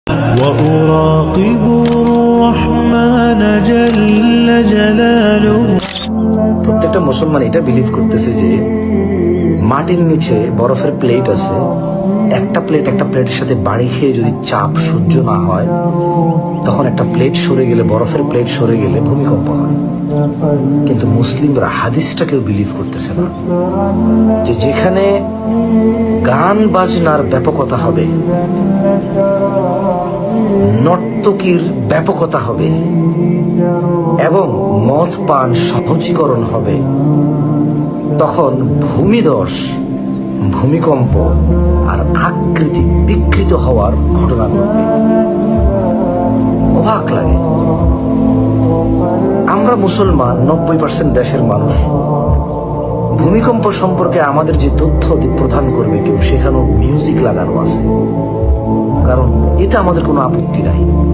وأراقب الرحمن جل جلاله। প্রত্যেকটা মুসলমান এটা বিলিভ করতেছে যে মাটির নিচে বরফের প্লেট আছে, একটা প্লেটের সাথে বাড়ি খেয়ে যদি চাপ সহ্য না হয়, তখন একটা প্লেট সরে গেলে, বরফের প্লেট সরে গেলে ভূমিকম্প হয়। কিন্তু মুসলিমরা হাদিসটাকেও বিলিভ করতেছে না, যে যেখানে গান বাজনার ব্যাপকতা হবে, নর্তকীর ব্যাপকতা হবে এবং মদ পান সহজীকরণ হবে, তখন ভূমিধস, ভূমিকম্প আর আকৃতি বিকৃত হওয়ার ঘটনা ঘটবে। অবাক লাগে। আমরা মুসলমান 90% দেশের মানুষ, ভূমিকম্প সম্পর্কে আমাদের যে তথ্য প্রদান করবে কেউ, সেখানেও মিউজিক লাগানো আছে, কারণ এতে আমাদের কোনো আপত্তি নাই।